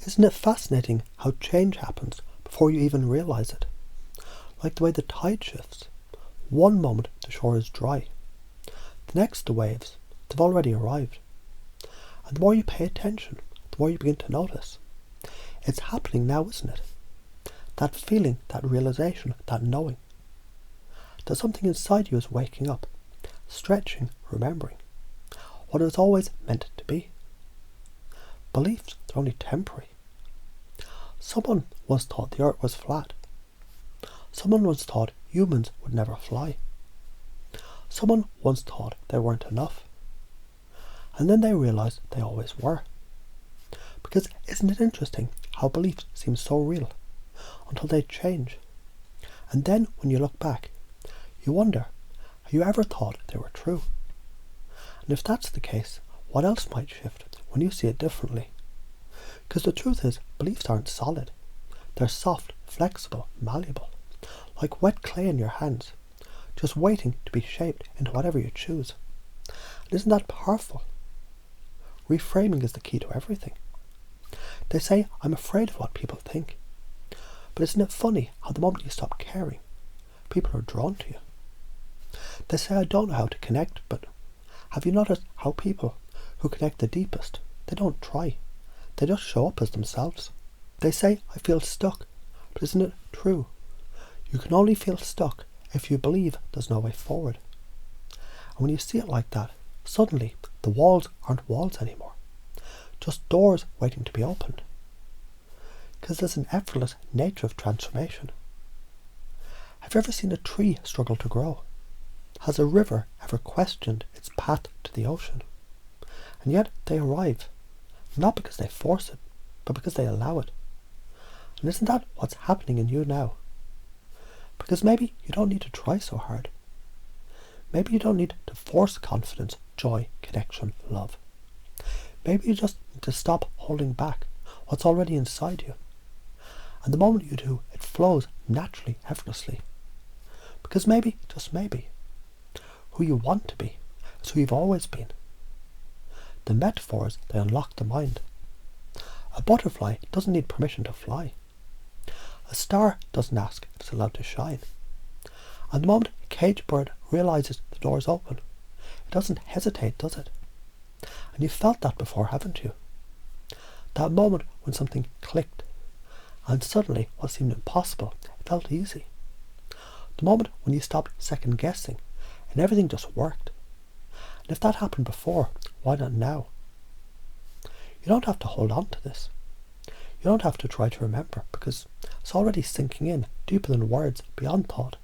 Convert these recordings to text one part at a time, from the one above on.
Isn't it fascinating how change happens before you even realise it? Like the way the tide shifts. One moment the shore is dry. The next the waves, they've already arrived. And the more you pay attention, the more you begin to notice. It's happening now, isn't it? That feeling, that realisation, that knowing. That something inside you is waking up, stretching, remembering what it was always meant to be. Beliefs, they're only temporary. Someone once thought the earth was flat. Someone once thought humans would never fly. Someone once thought they weren't enough. And then they realised they always were. Because isn't it interesting how beliefs seem so real until they change? And then when you look back, you wonder, have you ever thought they were true? And if that's the case, what else might shift when you see it differently? Because the truth is, beliefs aren't solid. They're soft, flexible, malleable, like wet clay in your hands, just waiting to be shaped into whatever you choose. And isn't that powerful? Reframing is the key to everything. They say, I'm afraid of what people think. But isn't it funny how the moment you stop caring, people are drawn to you? They say, I don't know how to connect, but have you noticed how people who connect the deepest, they don't try. They just show up as themselves. They say, I feel stuck, but isn't it true? You can only feel stuck if you believe there's no way forward. And when you see it like that, suddenly the walls aren't walls anymore, just doors waiting to be opened. Because there's an effortless nature of transformation. Have you ever seen a tree struggle to grow? Has a river ever questioned its path to the ocean? And yet they arrive, not because they force it, but because they allow it. And isn't that what's happening in you now? Because maybe you don't need to try so hard. Maybe you don't need to force confidence, joy, connection, love. Maybe you just need to stop holding back what's already inside you. And the moment you do, it flows naturally, effortlessly. Because maybe, just maybe, who you want to be is who you've always been. The metaphors, they unlock the mind. A butterfly doesn't need permission to fly. A star doesn't ask if it's allowed to shine. And the moment a caged bird realises the door is open, it doesn't hesitate, does it? And you've felt that before, haven't you? That moment when something clicked, and suddenly what seemed impossible, it felt easy. The moment when you stopped second guessing, and everything just worked. And if that happened before, why not now? You don't have to hold on to this. You don't have to try to remember, because it's already sinking in deeper than words, beyond thought,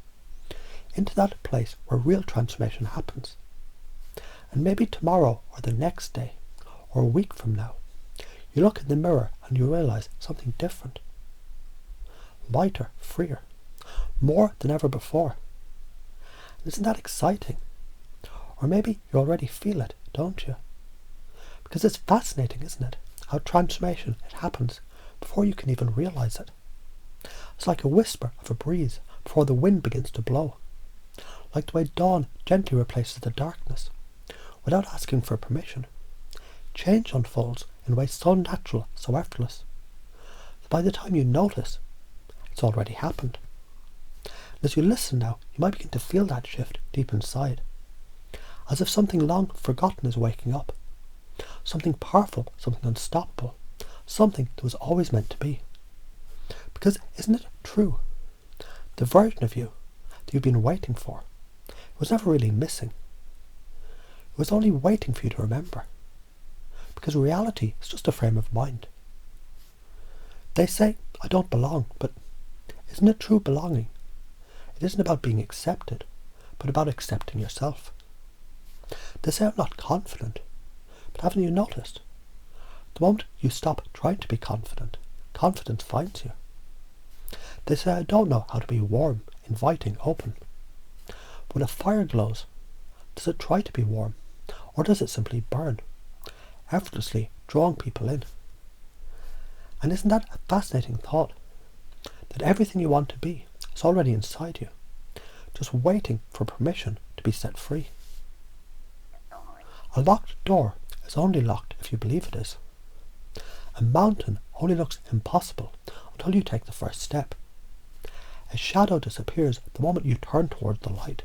into that place where real transformation happens. And maybe tomorrow, or the next day, or a week from now, you look in the mirror and you realise something different. Lighter, freer, more than ever before. And isn't that exciting? Or maybe you already feel it, don't you? Because it's fascinating, isn't it? How transformation, it happens before you can even realise it. It's like a whisper of a breeze before the wind begins to blow. Like the way dawn gently replaces the darkness, without asking for permission. Change unfolds in ways so natural, so effortless, that by the time you notice, it's already happened. And as you listen now, you might begin to feel that shift deep inside, as if something long forgotten is waking up. Something powerful, something unstoppable, something that was always meant to be. Because isn't it true? The version of you that you've been waiting for, it was never really missing. It was only waiting for you to remember. Because reality is just a frame of mind. They say, I don't belong, but isn't it true belonging? It isn't about being accepted, but about accepting yourself. They say I'm not confident, but haven't you noticed? The moment you stop trying to be confident, confidence finds you. They say I don't know how to be warm, inviting, open. But when a fire glows, does it try to be warm, or does it simply burn, effortlessly drawing people in? And isn't that a fascinating thought? That everything you want to be is already inside you, just waiting for permission to be set free. A locked door is only locked if you believe it is. A mountain only looks impossible until you take the first step. A shadow disappears the moment you turn towards the light.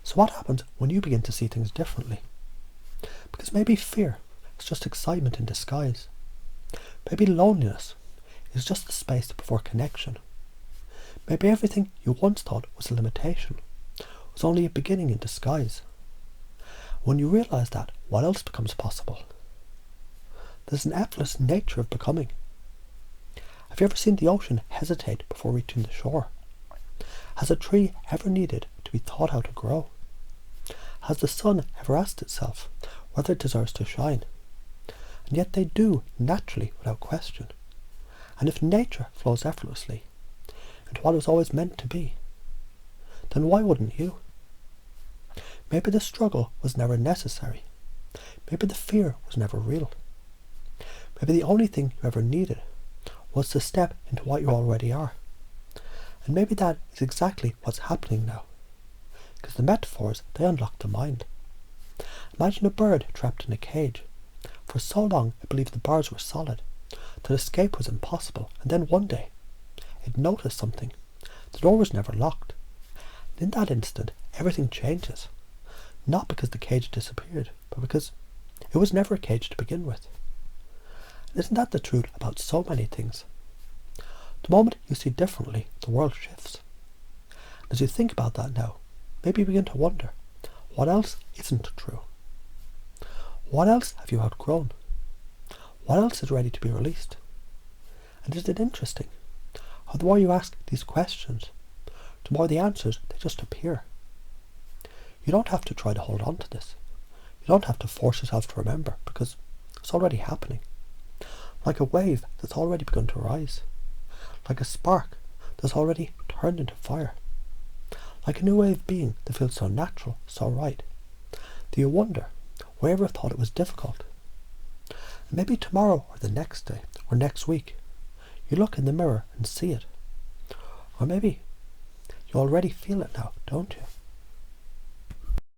So what happens when you begin to see things differently? Because maybe fear is just excitement in disguise. Maybe loneliness is just the space before connection. Maybe everything you once thought was a limitation was only a beginning in disguise. When you realise that, what else becomes possible? There's an effortless nature of becoming. Have you ever seen the ocean hesitate before reaching the shore? Has a tree ever needed to be taught how to grow? Has the sun ever asked itself whether it deserves to shine? And yet they do, naturally, without question. And if nature flows effortlessly into what it was always meant to be, then why wouldn't you? Maybe the struggle was never necessary. Maybe the fear was never real. Maybe the only thing you ever needed was to step into what you already are. And maybe that is exactly what's happening now. Because the metaphors, they unlock the mind. Imagine a bird trapped in a cage. For so long it believed the bars were solid, that escape was impossible, and then one day it noticed something. The door was never locked. And in that instant, everything changes. Not because the cage disappeared, but because it was never a cage to begin with. And isn't that the truth about so many things? The moment you see differently, the world shifts. As you think about that now, maybe you begin to wonder, what else isn't true? What else have you outgrown? What else is ready to be released? And isn't it interesting how the more you ask these questions, the more the answers, they just appear. You don't have to try to hold on to this. You don't have to force yourself to remember, because it's already happening. Like a wave that's already begun to rise. Like a spark that's already turned into fire. Like a new way of being that feels so natural, so right. Do you wonder, why ever thought it was difficult? And maybe tomorrow or the next day or next week, you look in the mirror and see it. Or maybe you already feel it now, don't you?